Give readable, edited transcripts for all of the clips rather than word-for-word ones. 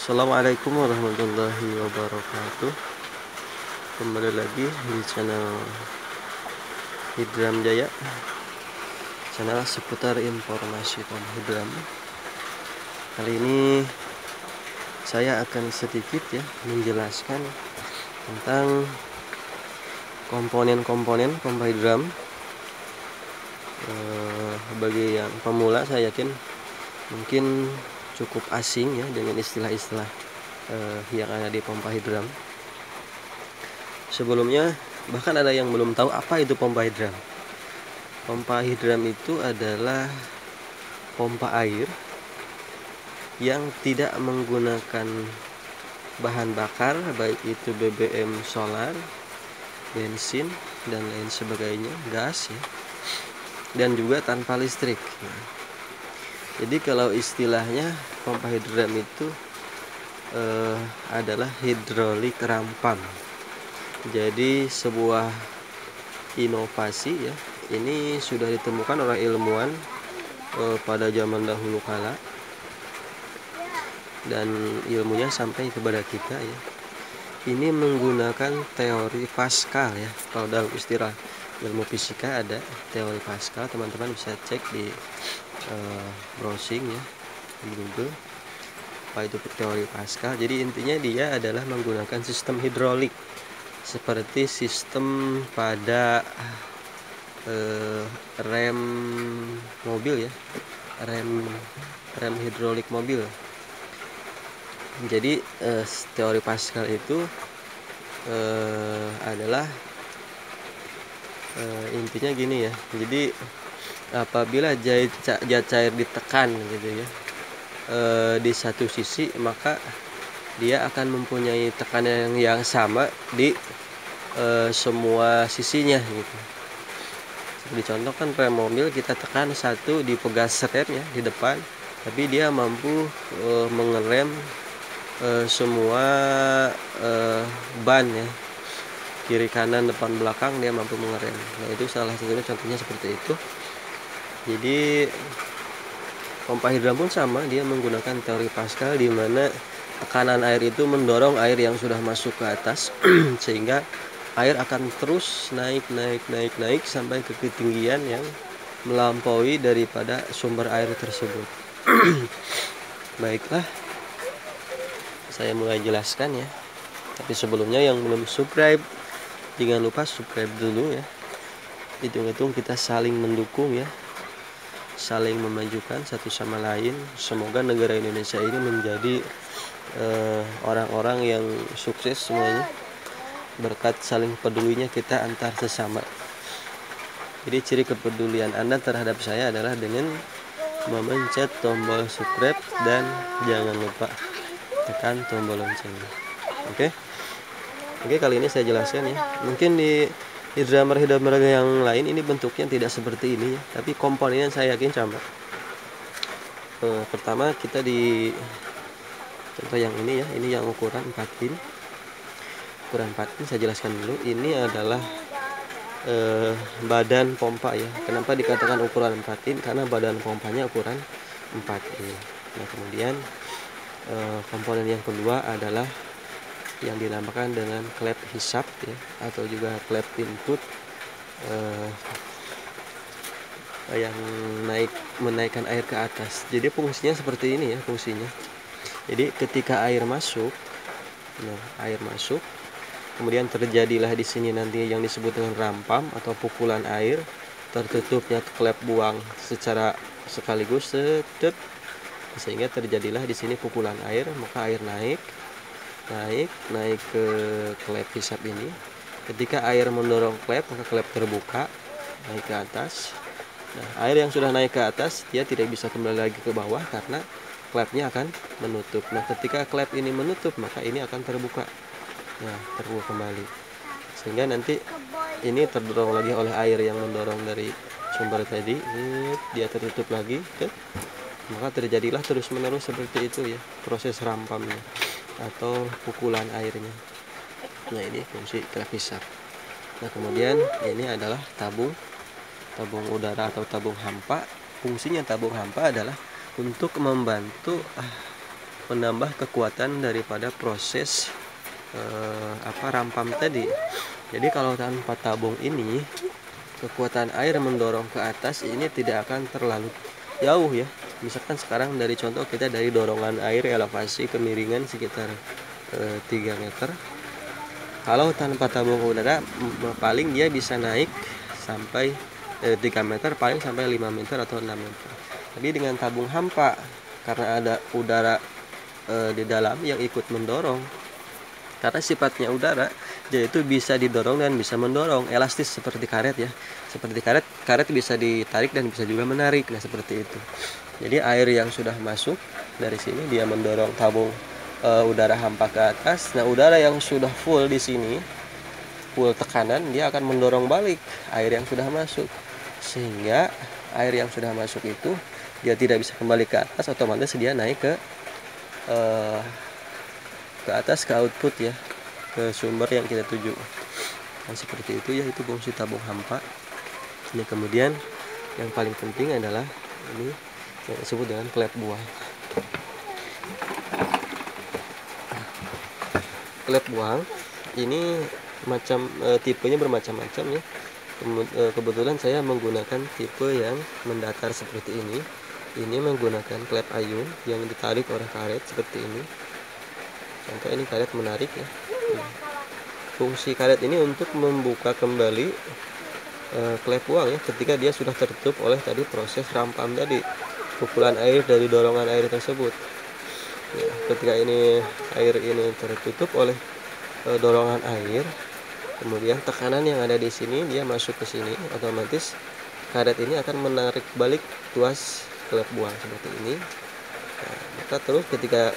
Assalamualaikum warahmatullahi wabarakatuh. Kembali lagi di channel Hidram Jaya, channel seputar informasi tentang hidram. Kali ini saya akan sedikit menjelaskan tentang komponen-komponen pompa hidram. Bagi yang pemula, saya yakin mungkin cukup asing dengan istilah-istilah yang ada di pompa hidram. Sebelumnya bahkan ada yang belum tahu apa itu pompa hidram. Pompa hidram itu adalah pompa air yang tidak menggunakan bahan bakar, baik itu BBM, solar, bensin, dan lain sebagainya, gas dan juga tanpa listrik. Jadi kalau istilahnya pompa hidram itu adalah hidrolik rampam. Jadi sebuah inovasi ini sudah ditemukan oleh ilmuwan pada zaman dahulu kala, dan ilmunya sampai kepada kita Ini menggunakan teori Pascal Kalau dalam istilah ilmu fisika ada teori Pascal, teman-teman bisa cek di browsing di Google apa itu teori Pascal. Jadi intinya dia adalah menggunakan sistem hidrolik seperti sistem pada rem mobil rem hidrolik mobil. Jadi teori Pascal itu adalah intinya gini Jadi apabila zat cair ditekan di satu sisi, maka dia akan mempunyai tekanan yang sama di semua sisinya Dicontohkan rem mobil, kita tekan satu di pegas rem di depan, tapi dia mampu mengerem semua ban kiri kanan depan belakang, dia mampu mengerem. Nah, itu salah satunya, contohnya seperti itu. Jadi pompa hidram pun sama, dia menggunakan teori Pascal, di mana tekanan air itu mendorong air yang sudah masuk ke atas sehingga air akan terus naik sampai ke ketinggian yang melampaui daripada sumber air tersebut. Baiklah, saya mulai jelaskan Tapi sebelumnya yang belum subscribe, jangan lupa subscribe dulu Hitung-hitung kita saling mendukung saling memajukan satu sama lain. Semoga negara Indonesia ini menjadi orang-orang yang sukses semuanya berkat saling pedulinya kita antar sesama. Jadi ciri kepedulian Anda terhadap saya adalah dengan memencet tombol subscribe dan jangan lupa tekan tombol loncengnya. Oke, kali ini saya jelaskan Mungkin di hidromer yang lain ini bentuknya tidak seperti ini tapi komponennya saya yakin sama. Pertama kita di contoh yang ini ini yang ukuran 4 pin. Ukuran 4 pin saya jelaskan dulu. Ini adalah badan pompa Kenapa dikatakan ukuran 4 pin? Karena badan pompanya ukuran 4 pin. Nah, kemudian komponen yang kedua adalah yang dinamakan dengan klep hisap atau juga klep input, yang menaikkan air ke atas. Jadi fungsinya seperti ini fungsinya. Jadi ketika air masuk, kemudian terjadilah di sini nanti yang disebut dengan rampam atau pukulan air, tertutupnya klep buang secara sekaligus sehingga terjadilah di sini pukulan air, maka air naik ke klep hisap ini. Ketika air mendorong klep, maka klep terbuka naik ke atas. Nah, air yang sudah naik ke atas dia tidak bisa kembali lagi ke bawah karena klepnya akan menutup. Nah, ketika klep ini menutup, maka ini akan terbuka. Terbuka kembali. Sehingga nanti ini terdorong lagi oleh air yang mendorong dari sumber tadi, dia tertutup lagi, maka terjadilah terus-menerus seperti itu proses rampamnya atau pukulan airnya. Nah, ini fungsi klep hisap. Nah, kemudian ini adalah tabung udara atau tabung hampa. Fungsinya tabung hampa adalah untuk membantu menambah kekuatan daripada proses rampam tadi. Jadi kalau tanpa tabung ini, kekuatan air mendorong ke atas ini tidak akan terlalu jauh ya. Misalkan sekarang dari contoh kita dari dorongan air elevasi kemiringan sekitar 3 meter. Kalau tanpa tabung udara paling dia bisa naik sampai 3 meter, paling sampai 5 meter atau 6 meter. Tapi dengan tabung hampa, karena ada udara di dalam yang ikut mendorong, karena sifatnya udara, yaitu bisa didorong dan bisa mendorong, elastis seperti karet ya. Seperti karet bisa ditarik dan bisa juga menarik. Nah seperti itu. Jadi air yang sudah masuk dari sini dia mendorong tabung udara hampa ke atas. Nah udara yang sudah full di sini, full tekanan, dia akan mendorong balik air yang sudah masuk, sehingga air yang sudah masuk itu dia tidak bisa kembali ke atas, otomatis dia naik ke atas, ke output ya, ke sumber yang kita tuju. Nah seperti itu ya, itu fungsi tabung hampa. Ini kemudian yang paling penting adalah ini yang disebut dengan klep buang. Klep buang ini tipenya bermacam-macam ya. Kebetulan saya menggunakan tipe yang mendatar seperti ini. Ini menggunakan klep ayun yang ditarik oleh karet seperti ini. Contoh ini karet menarik ya. Fungsi karet ini untuk membuka kembali klep buang ya, ketika dia sudah tertutup oleh tadi proses rampam tadi, pukulan air dari dorongan air tersebut ya. Ketika ini air ini tertutup oleh dorongan air, kemudian tekanan yang ada di sini dia masuk ke sini, otomatis karet ini akan menarik balik tuas klep buang seperti ini. Nah, maka terus ketika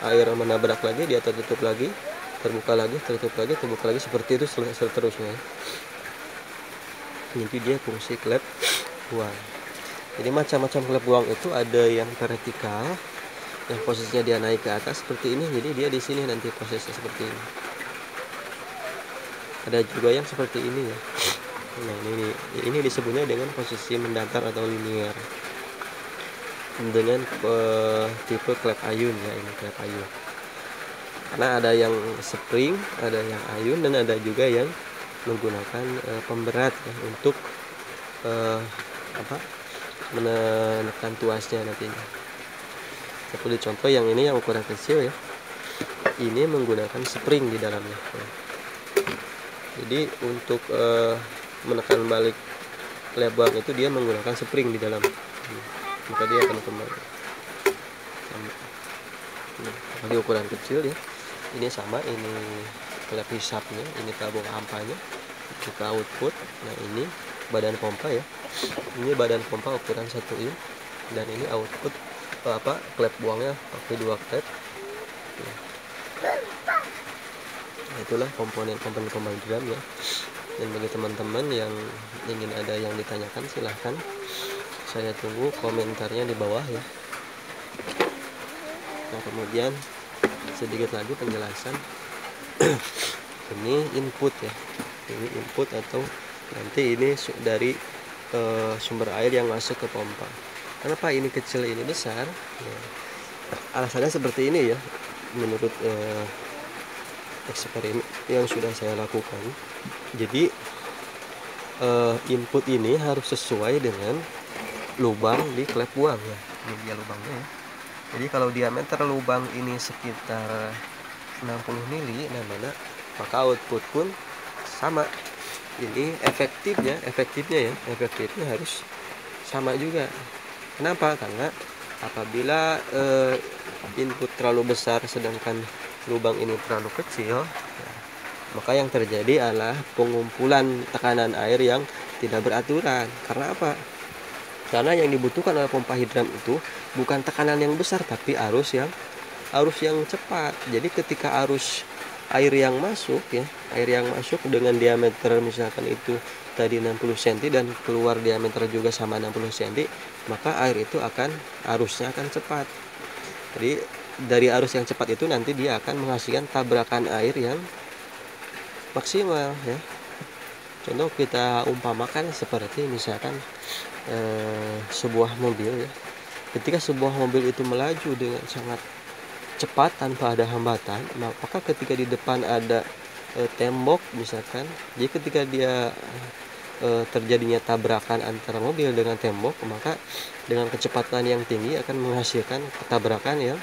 air menabrak lagi, dia tertutup lagi, terbuka lagi, tertutup lagi, terbuka lagi, seperti itu seterusnya. Ini dia fungsi klep buang. Jadi macam-macam klep buang itu ada yang vertikal, yang posisinya dia naik ke atas seperti ini, jadi dia di sini nanti prosesnya seperti ini. Ada juga yang seperti ini ya. Nah ini disebutnya dengan posisi mendatar atau linear, dengan tipe klep ayun ya. Ini klep ayun, karena ada yang spring, ada yang ayun, dan ada juga yang menggunakan pemberat ya, untuk menekan tuasnya nantinya. Seperti contoh yang ini yang ukuran kecil ya, ini menggunakan spring di dalamnya ya. Jadi untuk menekan balik klep buang itu dia menggunakan spring di dalam, maka dia akan kembali. Di ukuran kecil ya, ini sama, ini klep hisapnya, ini tabung hampanya, buka output. Nah ini badan pompa ya, ini badan pompa ukuran 1 in, dan ini output klep buangnya pakai 2 klep. Nah, itulah komponen-komponen pembagian ya. Dan bagi teman-teman yang ingin ada yang ditanyakan, silahkan saya tunggu komentarnya di bawah ya. Nah kemudian sedikit lagi penjelasan. Ini input ya, ini input atau nanti ini dari sumber air yang masuk ke pompa. Kenapa ini kecil ini besar ya, alasannya seperti ini ya, menurut eksperimen yang sudah saya lakukan. Jadi input ini harus sesuai dengan lubang di klep buang ya, ini dia lubangnya ya. Jadi kalau diameter lubang ini sekitar 60 mili, maka output pun sama. Ini efektifnya harus sama juga. Kenapa? Karena apabila input terlalu besar sedangkan lubang ini terlalu kecil, maka yang terjadi adalah pengumpulan tekanan air yang tidak beraturan. Karena apa? Karena yang dibutuhkan oleh pompa hidran itu bukan tekanan yang besar, tapi arus yang cepat. Jadi ketika arus air yang masuk ya, air yang masuk dengan diameter misalkan itu tadi 60 cm dan keluar diameter juga sama 60 cm, maka air itu arusnya akan cepat. Jadi dari arus yang cepat itu nanti dia akan menghasilkan tabrakan air yang maksimal ya. Contoh kita umpamakan seperti misalkan sebuah mobil ya. ketika sebuah mobil itu melaju dengan sangat cepat tanpa ada hambatan, maka ketika di depan ada tembok misalkan, jadi ketika dia terjadinya tabrakan antara mobil dengan tembok, maka dengan kecepatan yang tinggi akan menghasilkan tabrakan yang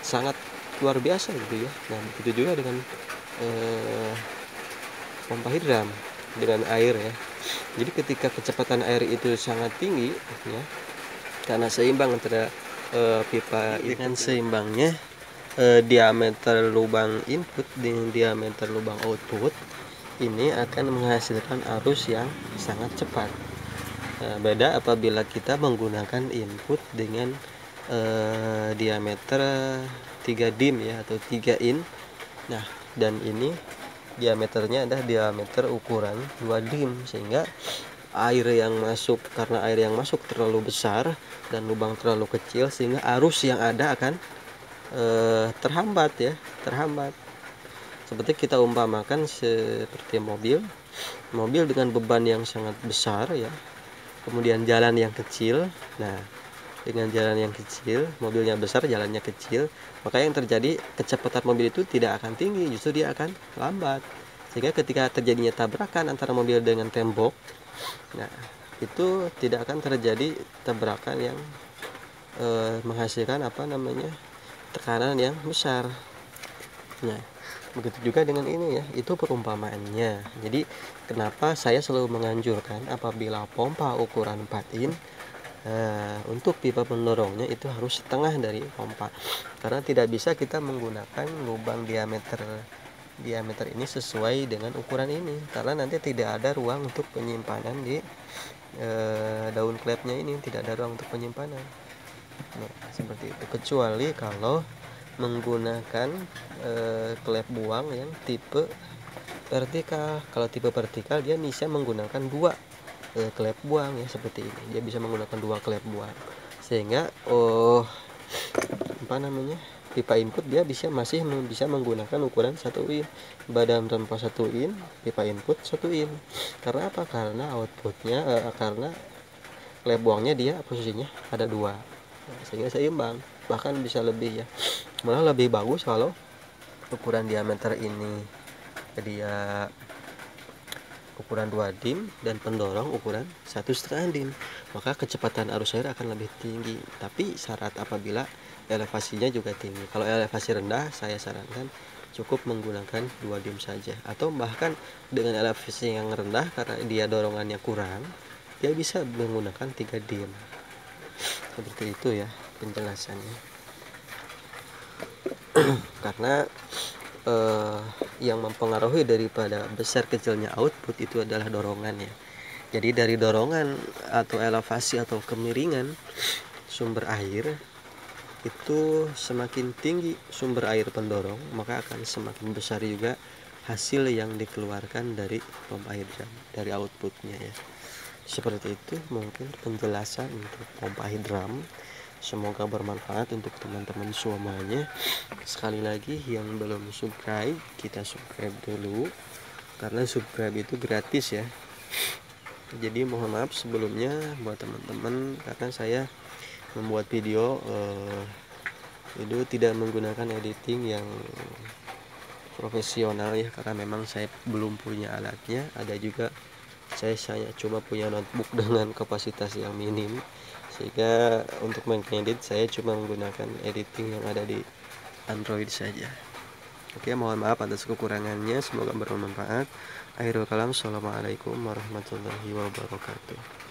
sangat luar biasa gitu ya. Nah begitu juga dengan pompa hidram dengan air ya. Jadi ketika kecepatan air itu sangat tinggi ya, karena seimbang antara pipa dengan seimbangnya diameter lubang input dengan diameter lubang output, ini akan menghasilkan arus yang sangat cepat. Beda apabila kita menggunakan input dengan diameter 3 dim ya, atau 3 in. Nah dan ini diameternya adalah diameter ukuran 2 dim, sehingga air yang masuk, karena air yang masuk terlalu besar dan lubang terlalu kecil, sehingga arus yang ada akan terhambat. Seperti kita umpamakan seperti mobil dengan beban yang sangat besar ya, kemudian jalan yang kecil. Nah dengan jalan yang kecil, mobilnya besar, jalannya kecil, maka yang terjadi kecepatan mobil itu tidak akan tinggi, justru dia akan lambat, sehingga ketika terjadinya tabrakan antara mobil dengan tembok, nah itu tidak akan terjadi tabrakan yang menghasilkan tekanan yang besar. Nah begitu juga dengan ini ya, itu perumpamaannya. Jadi kenapa saya selalu menganjurkan apabila pompa ukuran 4 in, untuk pipa pendorongnya itu harus setengah dari pompa, karena tidak bisa kita menggunakan lubang diameter ini sesuai dengan ukuran ini, karena nanti tidak ada ruang untuk penyimpanan di daun klepnya ini, tidak ada ruang untuk penyimpanan. Nah, seperti itu, kecuali kalau menggunakan klep buang yang tipe vertikal. Kalau tipe vertikal dia bisa menggunakan 2 klep buang ya, seperti ini. Dia bisa menggunakan 2 klep buang, sehingga pipa input dia masih bisa menggunakan ukuran 1 in, badan rempah 1 in, pipa input 1 in. Karena apa? Karena outputnya karena klep buangnya dia posisinya ada 2, sehingga seimbang, bahkan bisa lebih ya, malah lebih bagus kalau ukuran diameter ini dia ukuran 2 dim dan pendorong ukuran 1,5 dim, maka kecepatan arus air akan lebih tinggi. Tapi syarat apabila elevasinya juga tinggi. Kalau elevasi rendah, saya sarankan cukup menggunakan 2 dim saja, atau bahkan dengan elevasi yang rendah karena dia dorongannya kurang, dia bisa menggunakan 3 dim. Seperti itu ya penjelasannya. Karena yang mempengaruhi daripada besar kecilnya output itu adalah dorongannya. Jadi dari dorongan atau elevasi atau kemiringan sumber air itu, semakin tinggi sumber air pendorong, maka akan semakin besar juga hasil yang dikeluarkan dari pompa hidram, dari outputnya ya. Seperti itu mungkin penjelasan untuk pompa hidram. Semoga bermanfaat untuk teman-teman semuanya. Sekali lagi, yang belum subscribe, kita subscribe dulu, karena subscribe itu gratis ya. Jadi mohon maaf sebelumnya buat teman-teman, karena saya membuat video itu tidak menggunakan editing yang profesional ya, karena memang saya belum punya alatnya. Ada juga saya coba punya notebook dengan kapasitas yang minim, sehingga untuk mengedit saya cuma menggunakan editing yang ada di Android saja. Oke, mohon maaf atas kekurangannya, semoga bermanfaat. Akhirul kalam, assalamualaikum warahmatullahi wabarakatuh.